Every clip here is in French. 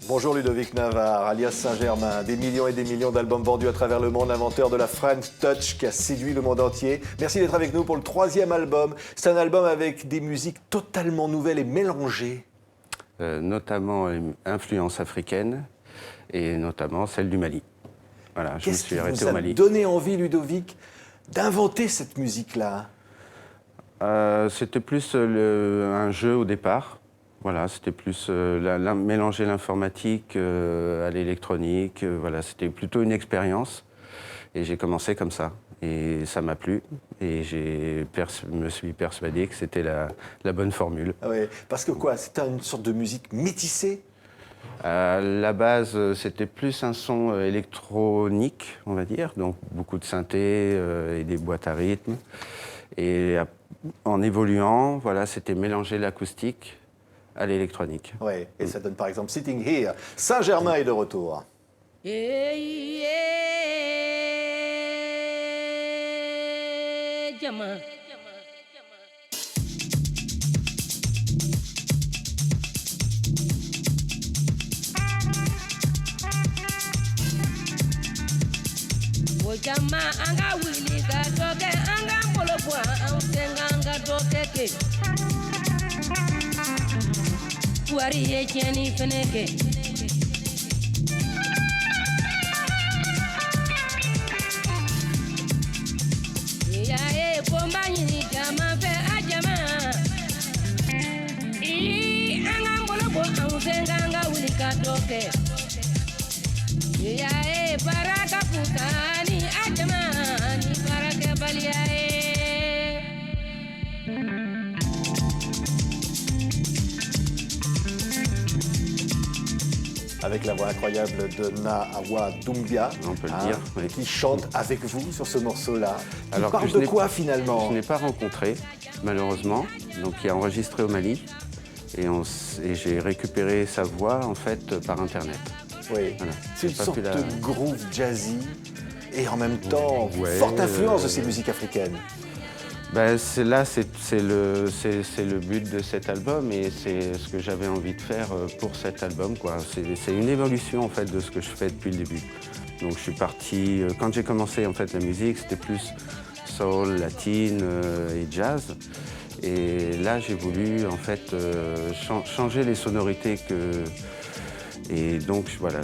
Bonjour Ludovic Navarre, alias Saint-Germain, des millions et des millions d'albums vendus à travers le monde, inventeur de la French Touch qui a séduit le monde entier. Merci d'être avec nous pour le 3e album. C'est un album avec des musiques totalement nouvelles et mélangées. Notamment influence africaine et notamment celle du Mali. Voilà, je me suis arrêté au Mali. Qu'est-ce qui vous a donné envie, Ludovic, d'inventer cette musique-là? C'était plus un jeu au départ. Voilà, c'était plus mélanger l'informatique à l'électronique. Voilà, c'était plutôt une expérience. Et j'ai commencé comme ça. Et ça m'a plu. Et me suis persuadé que c'était la bonne formule. Ah ouais, parce que quoi, c'était une sorte de musique métissée? À la base, c'était plus un son électronique, on va dire. Donc beaucoup de synthé et des boîtes à rythme. Et en évoluant, voilà, c'était mélanger l'acoustique à l'électronique. Oui, et ça donne par exemple Sitting Here. Saint-Germain est de retour. Jama anga wili ka doke anga molobwa anga doke ke wari ye cheni feneke ya e bomba ni jama fe ajama anga molobwa anga wili ka doke ya e baraka putani ajamani baraka baliae. Avec la voix incroyable de Nahawa Doumbia, on peut le dire, oui. Qui chante avec vous sur ce morceau-là. Qui Alors parle de quoi finalement? Je n'ai pas rencontré, malheureusement, donc il a enregistré au Mali et j'ai récupéré sa voix en fait par Internet. Oui, voilà. C'est une sorte de groove jazzy et en même temps forte influence de ces musiques africaines. Ben, c'est le but de cet album et c'est ce que j'avais envie de faire pour cet album, quoi. C'est une évolution en fait de ce que je fais depuis le début. Donc je suis parti, quand j'ai commencé en fait la musique, c'était plus soul, latine et jazz. Et là j'ai voulu en fait changer les sonorités et donc voilà,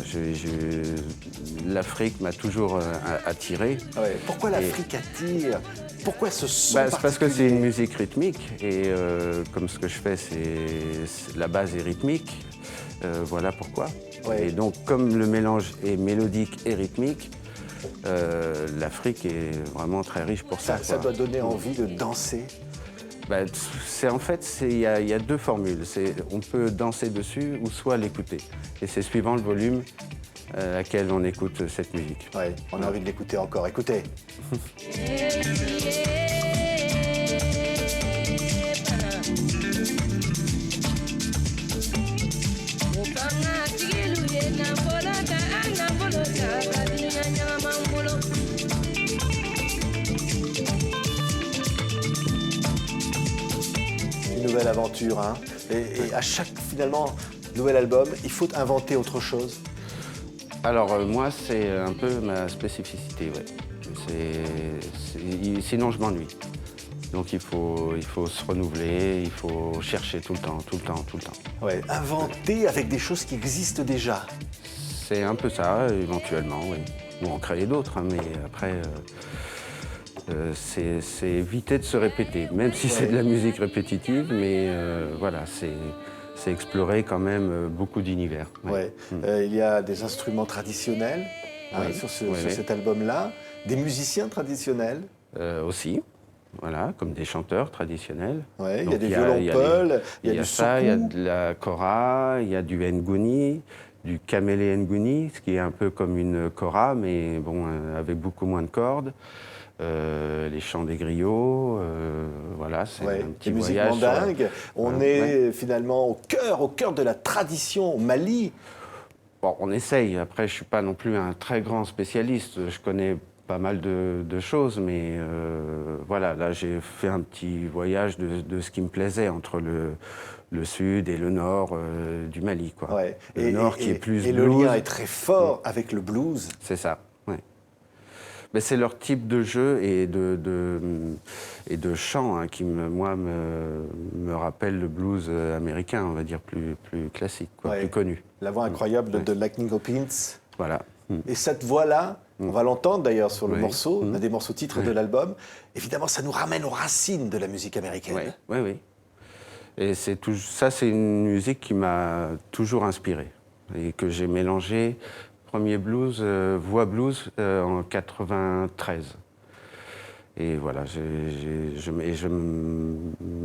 l'Afrique m'a toujours attiré. Ouais. Pourquoi l'Afrique attire? Pourquoi ce son C'est parce que c'est une musique rythmique et comme ce que je fais, la base est rythmique. Voilà pourquoi. Ouais. Et donc comme le mélange est mélodique et rythmique, l'Afrique est vraiment très riche pour ça. Ça doit donner envie de danser. En fait, il y a deux formules. On peut danser dessus ou soit l'écouter. Et c'est suivant le volume à laquelle on écoute cette musique. Oui, on a envie de l'écouter encore. Écoutez. Nouvelle aventure, hein. Et à chaque, finalement, nouvel album, il faut inventer autre chose. Alors, moi, c'est un peu ma spécificité, ouais. Sinon, je m'ennuie. Donc, il faut se renouveler, il faut chercher tout le temps. Ouais, inventer avec des choses qui existent déjà. C'est un peu ça, éventuellement, oui. Ou en créer d'autres, hein, mais après... c'est éviter de se répéter, même si c'est de la musique répétitive, mais voilà, c'est explorer quand même beaucoup d'univers. Ouais. Il y a des instruments traditionnels sur cet album-là, des musiciens traditionnels aussi, voilà, comme des chanteurs traditionnels. Ouais, il y a des violoncelles, il y a du ça, il y a de la kora, il y a du nguni, du kamele nguni, ce qui est un peu comme une kora, mais bon, avec beaucoup moins de cordes. Les chants des griots, voilà, c'est un petit voyage. Musique mandingue. On est finalement au cœur de la tradition au Mali. Bon, on essaye. Après, je ne suis pas non plus un très grand spécialiste. Je connais pas mal de choses, mais voilà, là j'ai fait un petit voyage de ce qui me plaisait entre le sud et le nord du Mali, quoi. Ouais. Le nord qui est plus et blues. le lien est très fort avec le blues. C'est ça, oui. Mais c'est leur type de jeu et de chant hein, qui, me rappelle le blues américain, on va dire, plus classique, quoi, Ouais. plus connu. La voix incroyable Ouais. de Lightning Hopkins. Voilà. Et cette voix-là, on va l'entendre d'ailleurs sur le Oui. morceau, un des morceaux titres Oui. de l'album. Évidemment, ça nous ramène aux racines de la musique américaine. Oui, oui, oui. Et ça, c'est une musique qui m'a toujours inspiré et que j'ai mélangé. Premier blues, voix blues en 93. Et voilà, je ne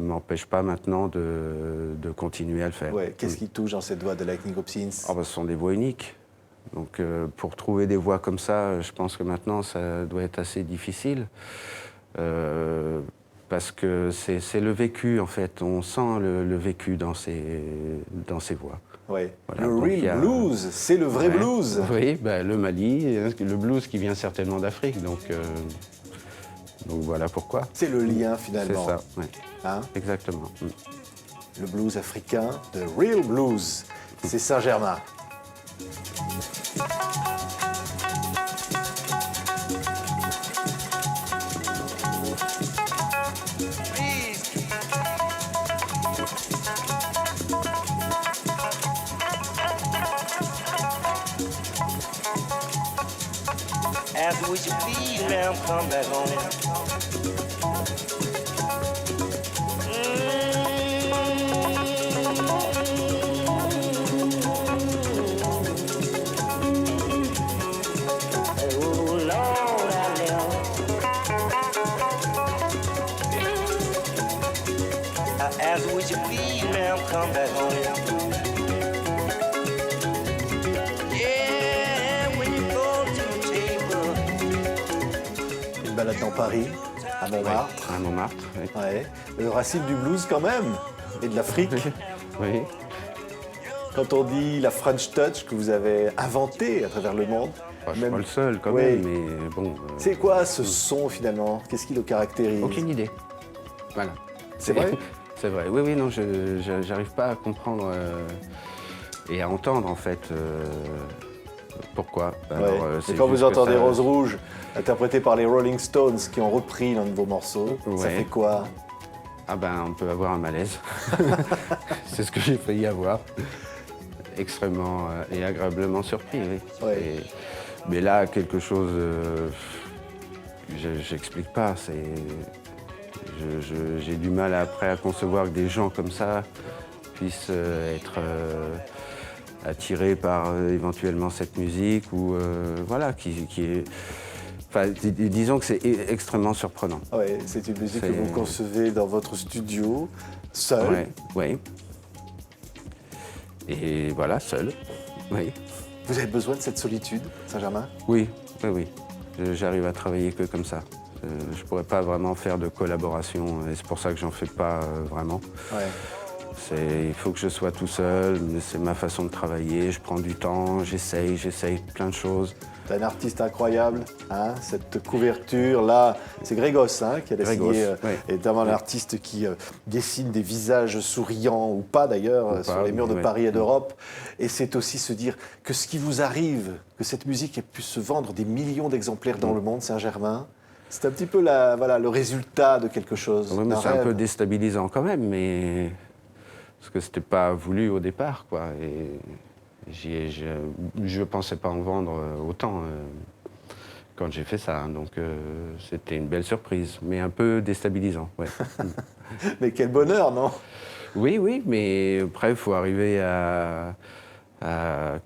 m'empêche pas maintenant de continuer à le faire. Ouais. Qu'est-ce qui touche dans cette voix de Lightning Hopkins? Oh, bah, ce sont des voix uniques. Donc pour trouver des voix comme ça, je pense que maintenant, ça doit être assez difficile. Parce que c'est le vécu, en fait. On sent le vécu dans ces voix. Ouais. Voilà, Le donc il y real a- blues, c'est le vrai Ouais. blues. Oui, bah, le Mali, hein, le blues qui vient certainement d'Afrique. Donc voilà pourquoi. C'est le lien C'est finalement. ça, ouais, Hein, exactement. le blues africain, the real blues. C'est Saint-Germain. After what you feel now, come back home. Oh, Lord, I never. After what you feel now, come back home. Yeah, when you go to the table. Une balade dans Paris, à Montmartre. À Montmartre, oui. Ouais. Le racine du blues quand même, et de l'Afrique. Oui. Quand on dit la French Touch que vous avez inventée à travers le monde. Enfin, je suis pas le seul quand Oui. même, mais bon. C'est quoi ce son finalement? Qu'est-ce qui le caractérise? Aucune idée. Voilà. C'est vrai? C'est vrai. Oui, oui, non, je n'arrive pas à comprendre et à entendre en fait pourquoi. Ouais. Alors, Et c'est quand vous juste que entendez ça- Rose Rouge, interprété par les Rolling Stones qui ont repris l'un de vos morceaux, ça Ouais. fait quoi? Ah ben, on peut avoir un malaise. C'est ce que j'ai failli avoir. Extrêmement et agréablement surpris, oui. Ouais. Mais là, quelque chose, j'explique pas. J'ai du mal après à concevoir que des gens comme ça puissent être attirés par éventuellement cette musique ou voilà, qui est. Enfin, disons que c'est extrêmement surprenant. Ouais, c'est une musique que C'est- vous concevez dans votre studio, seul. Ouais, ouais. Et voilà, seul. Oui. Vous avez besoin de cette solitude, Saint-Germain? Oui, oui, oui. J'arrive à travailler que comme ça. Je pourrais pas vraiment faire de collaboration et c'est pour ça que j'en fais pas vraiment. Ouais. Il faut que je sois tout seul, mais c'est ma façon de travailler. Je prends du temps, j'essaye plein de choses. C'est un artiste incroyable, hein, cette couverture-là. C'est Grégos hein, qui a Grégos, signé, oui. évidemment l'artiste qui dessine des visages souriants, ou pas d'ailleurs, sur pas, les murs de oui. Paris et d'Europe. Et c'est aussi se dire que ce qui vous arrive, que cette musique ait pu se vendre des millions d'exemplaires dans le monde, Saint-Germain, c'est un petit peu le résultat de quelque chose. Oui, mais d'un c'est un rêve. peu déstabilisant quand même, mais parce que c'était pas voulu au départ, quoi. Et je pensais pas en vendre autant quand j'ai fait ça, hein. Donc c'était une belle surprise, mais un peu déstabilisant. Ouais. Mais quel bonheur, non? Oui, oui, mais après il faut arriver à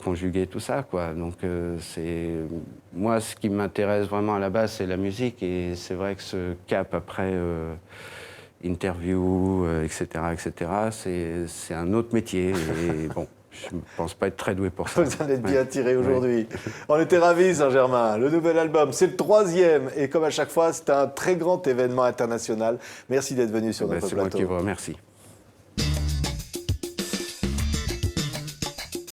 conjuguer tout ça, quoi. Donc c'est moi ce qui m'intéresse vraiment à la base, c'est la musique, et c'est vrai que ce cap après interview, etc., c'est un autre métier. Et bon, je ne pense pas être très doué pour ça. Vous en êtes bien tiré aujourd'hui. On était ravis, Saint-Germain. Le nouvel album, c'est le 3e. Et comme à chaque fois, c'est un très grand événement international. Merci d'être venu sur notre C'est moi plateau. qui vous remercie.